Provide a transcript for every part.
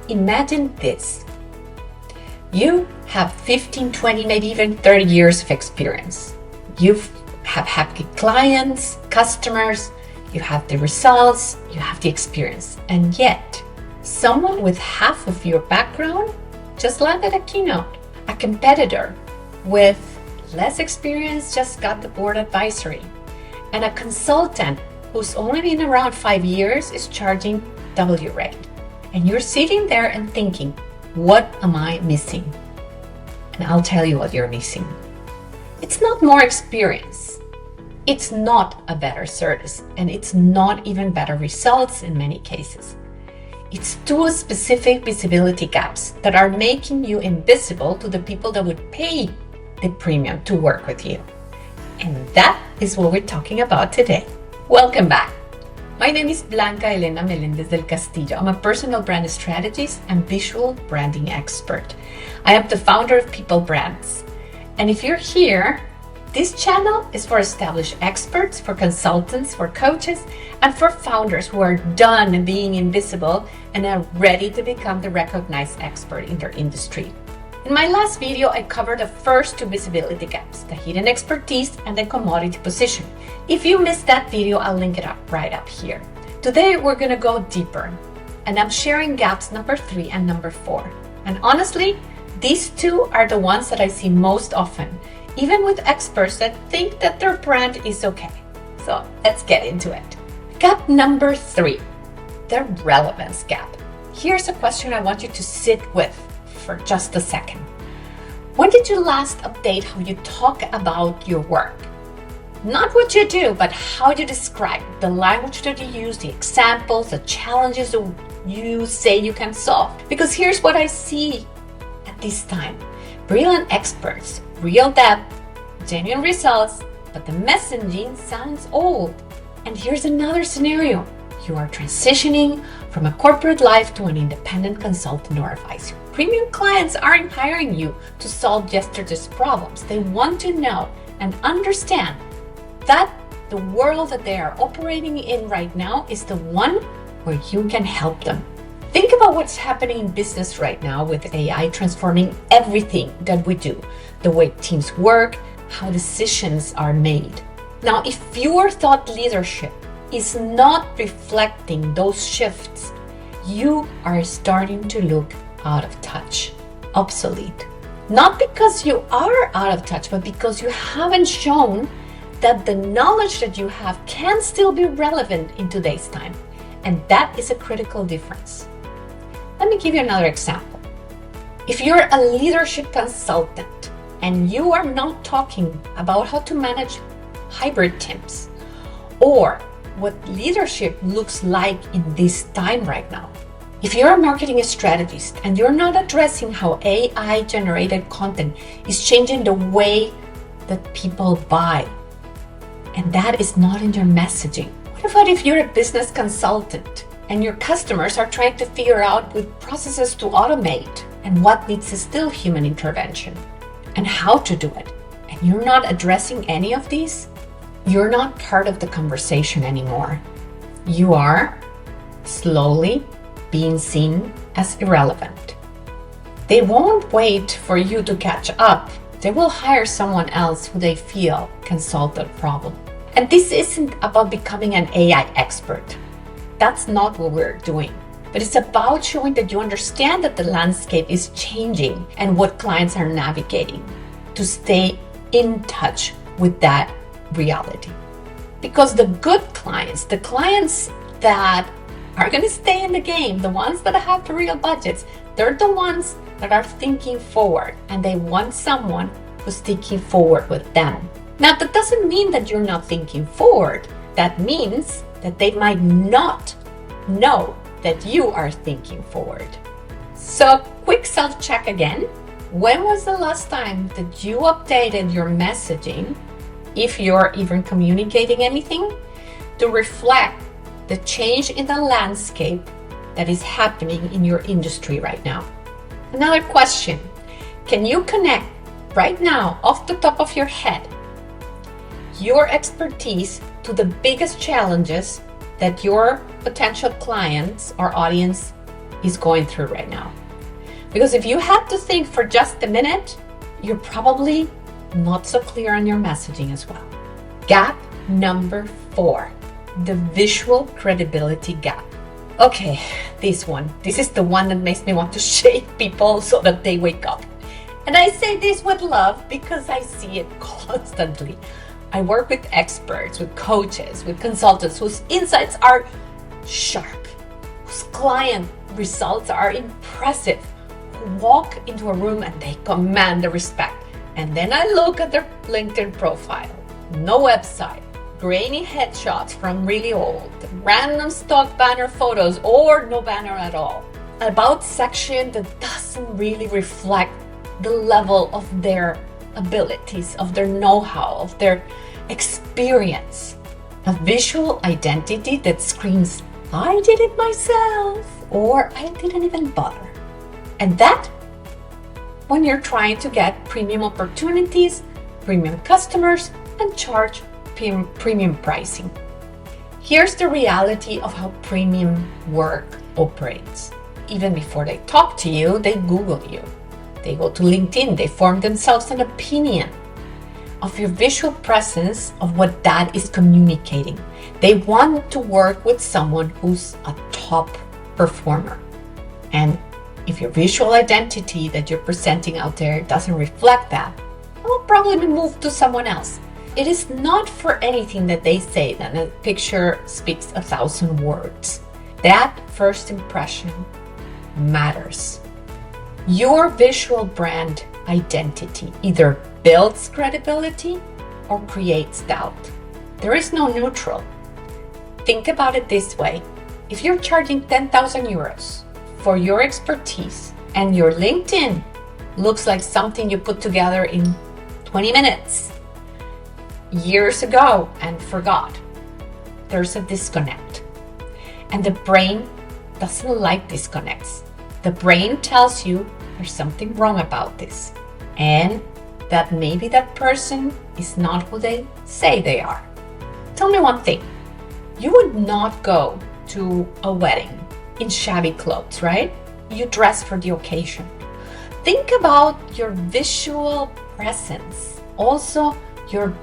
Imagine this. You have 15, 20, maybe even 30 years of experience. You have happy clients, customers, you have the results, you have the experience. And yet, someone with half of your background just landed a keynote. A competitor with less experience just got the board advisory. And a consultant who's only been around 5 years is charging W rate. And you're sitting there and thinking, what am I missing? And I'll tell you what you're missing. It's not more experience. It's not a better service. And it's not even better results in many cases. It's two specific visibility gaps that are making you invisible to the people that would pay the premium to work with you. And that is what we're talking about today. Welcome back. My name is Blanca Melendez del Castillo. I'm a personal brand strategist and visual branding expert. I am the founder of People Brands. And if you're here, this channel is for established experts, for consultants, for coaches, and for founders who are done being invisible and are ready to become the recognized expert in their industry. In my last video, I covered the first two visibility gaps, the hidden expertise and the commodity position. If you missed that video, I'll link it up right up here. Today, we're gonna go deeper, and I'm sharing gaps number 3 and number 4. And honestly, these two are the ones that I see most often, even with experts that think that their brand is okay. So let's get into it. Gap number 3, the relevance gap. Here's a question I want you to sit with for just a second. When did you last update how you talk about your work? Not what you do, but how you describe, the language that you use, the examples, the challenges that you say you can solve. Because here's what I see at this time. Brilliant experts, real depth, genuine results, but the messaging sounds old. And here's another scenario. You are transitioning from a corporate life to an independent consultant or advisor. Premium clients aren't hiring you to solve yesterday's problems. They want to know and understand that the world that they are operating in right now is the one where you can help them. Think about what's happening in business right now with AI transforming everything that we do, the way teams work, how decisions are made. Now, if your thought leadership is not reflecting those shifts, you are starting to look out of touch, obsolete. Not because you are out of touch, but because you haven't shown that the knowledge that you have can still be relevant in today's time. And that is a critical difference. Let me give you another example. If you're a leadership consultant and you are not talking about how to manage hybrid teams or what leadership looks like in this time right now. If you're a marketing strategist and you're not addressing how AI-generated content is changing the way that people buy, and that is not in your messaging. What about if you're a business consultant and your customers are trying to figure out with processes to automate and what needs still human intervention and how to do it, and you're not addressing any of these? You're not part of the conversation anymore. You are slowly being seen as irrelevant. They won't wait for you to catch up. They will hire someone else who they feel can solve the problem. And this isn't about becoming an AI expert. That's not what we're doing. But it's about showing that you understand that the landscape is changing and what clients are navigating to stay in touch with that reality. Because the good clients, the clients that are going to stay in the game, the ones that have the real budgets, they're the ones that are thinking forward, and they want someone who's thinking forward with them. Now, that doesn't mean that you're not thinking forward. That means that they might not know that you are thinking forward. So, quick self-check again. When was the last time that you updated your messaging, if you're even communicating anything, to reflect the change in the landscape that is happening in your industry right now? Another question. Can you connect right now, off the top of your head, your expertise to the biggest challenges that your potential clients or audience is going through right now. Because if you had to think for just a minute, you're probably not so clear on your messaging as well. Gap number 4, the visual credibility gap. Okay, this is the one that makes me want to shake people so that they wake up. And I say this with love because I see it constantly. I work with experts, with coaches, with consultants whose insights are sharp, whose client results are impressive, who walk into a room and they command the respect. And then I look at their LinkedIn profile, no website, grainy headshots from really old, random stock banner photos or no banner at all. About section that doesn't really reflect the level of their abilities, of their know-how, of their experience. A visual identity that screams, I did it myself, or I didn't even bother. And that, when you're trying to get premium opportunities, premium customers, and charge premium pricing. Here's the reality of how premium work operates. Even before they talk to you, they Google you. They go to LinkedIn, they form themselves an opinion of your visual presence, of what that is communicating. They want to work with someone who's a top performer. And if your visual identity that you're presenting out there doesn't reflect that, they'll probably move to someone else. It is not for anything that they say that a picture speaks 1,000 words. That first impression matters. Your visual brand identity either builds credibility or creates doubt. There is no neutral. Think about it this way. If you're charging 10,000 euros for your expertise and your LinkedIn looks like something you put together in 20 minutes years ago and forgot, there's a disconnect. And the brain doesn't like disconnects. The brain tells you there's something wrong about this, and that maybe that person is not who they say they are. Tell me one thing. You would not go to a wedding in shabby clothes, right? You dress for the occasion. Think about your visual presence, also your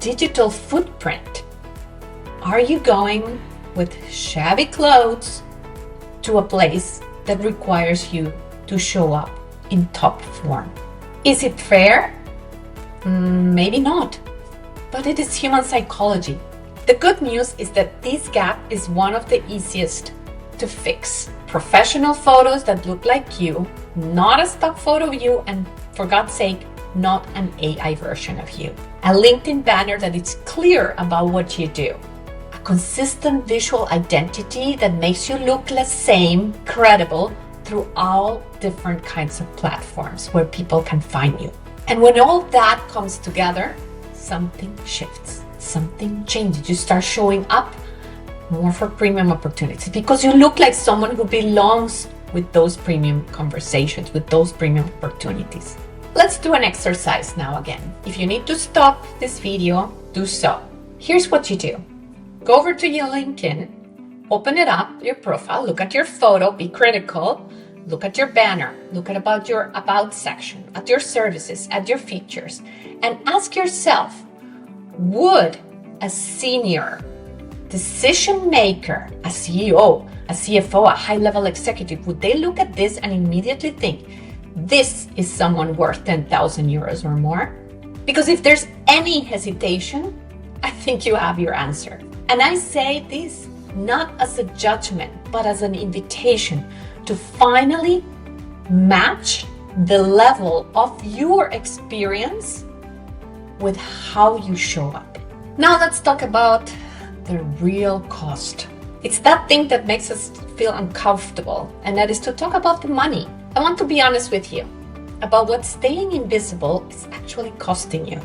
digital footprint. Are you going with shabby clothes to a place that requires you to show up in top form? Is it fair? Maybe not, but it is human psychology. The good news is that this gap is one of the easiest to fix. Professional photos that look like you, not a stock photo of you, and for God's sake, not an AI version of you. A LinkedIn banner that is clear about what you do. A consistent visual identity that makes you look the same, credible, through all different kinds of platforms where people can find you. And when all that comes together, something shifts, something changes. You start showing up more for premium opportunities because you look like someone who belongs with those premium conversations, with those premium opportunities. Let's do an exercise now again. If you need to stop this video, do so. Here's what you do. Go over to your LinkedIn, open it up, your profile, look at your photo, be critical, look at your banner, look at about your about section, at your services, at your features, and ask yourself, would a senior decision maker, a CEO, a CFO, a high-level executive, would they look at this and immediately think, this is someone worth 10,000 euros or more? Because if there's any hesitation, I think you have your answer. And I say this not as a judgment, but as an invitation to finally match the level of your experience with how you show up. Now let's talk about the real cost. It's that thing that makes us feel uncomfortable, and that is to talk about the money. I want to be honest with you about what staying invisible is actually costing you.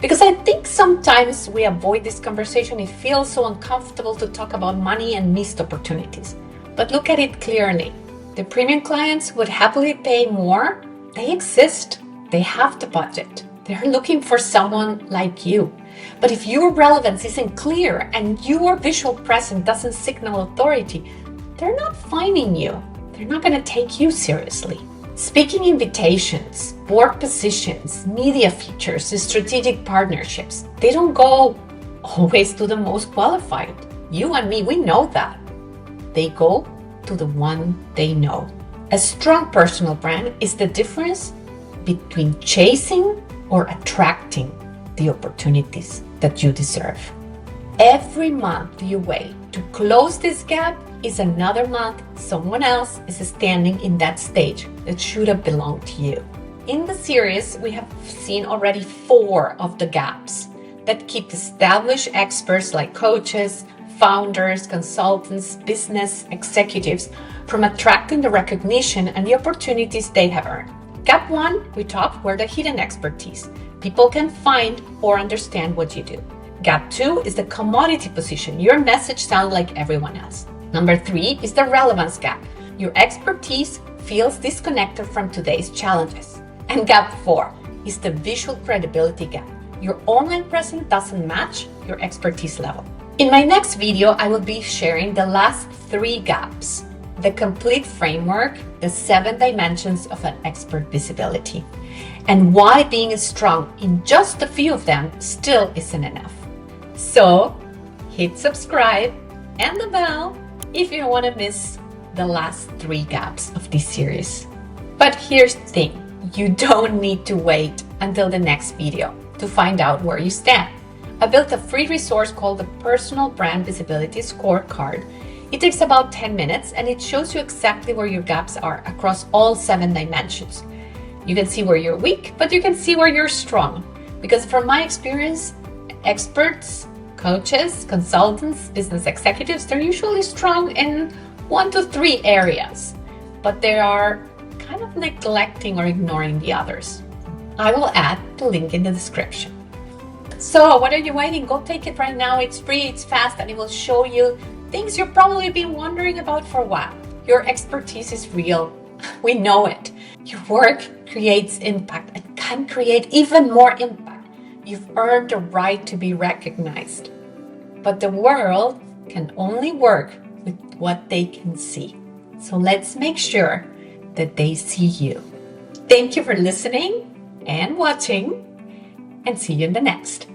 Because I think sometimes we avoid this conversation. It feels so uncomfortable to talk about money and missed opportunities. But look at it clearly. The premium clients would happily pay more. They exist. They have the budget. They're looking for someone like you. But if your relevance isn't clear and your visual presence doesn't signal authority, they're not finding you. they're not going to take you seriously. Speaking invitations, board positions, media features, strategic partnerships, they don't go always to the most qualified. You and me, we know that. They go to the one they know. A strong personal brand is the difference between chasing or attracting the opportunities that you deserve. Every month you wait to close this gap is another month someone else is standing in that stage that should have belonged to you. In the series, we have seen already 4 of the gaps that keep established experts like coaches, founders, consultants, business executives from attracting the recognition and the opportunities they have earned. Gap 1, we talked, were the hidden expertise. People can find or understand what you do. Gap 2 is the commodity position. Your message sounds like everyone else. Number 3 is the relevance gap. Your expertise feels disconnected from today's challenges. And gap 4 is the visual credibility gap. Your online presence doesn't match your expertise level. In my next video, I will be sharing the last 3 gaps, the complete framework, the 7 dimensions of an expert visibility, and why being strong in just a few of them still isn't enough. So, hit subscribe and the bell if you don't want to miss the last 3 gaps of this series. But here's the thing, you don't need to wait until the next video to find out where you stand. I built a free resource called the Personal Brand Visibility Scorecard. It takes about 10 minutes and it shows you exactly where your gaps are across all 7 dimensions. You can see where you're weak, but you can see where you're strong. Because from my experience, experts, coaches, consultants, business executives, they're usually strong in 1 to 3 areas, but they are kind of neglecting or ignoring the others. I will add the link in the description. So what are you waiting? Go take it right now. It's free, it's fast, and it will show you things you've probably been wondering about for a while. Your expertise is real. We know it. Your work creates impact and can create even more impact. You've earned the right to be recognized. But the world can only work with what they can see. So let's make sure that they see you. Thank you for listening and watching, and see you in the next.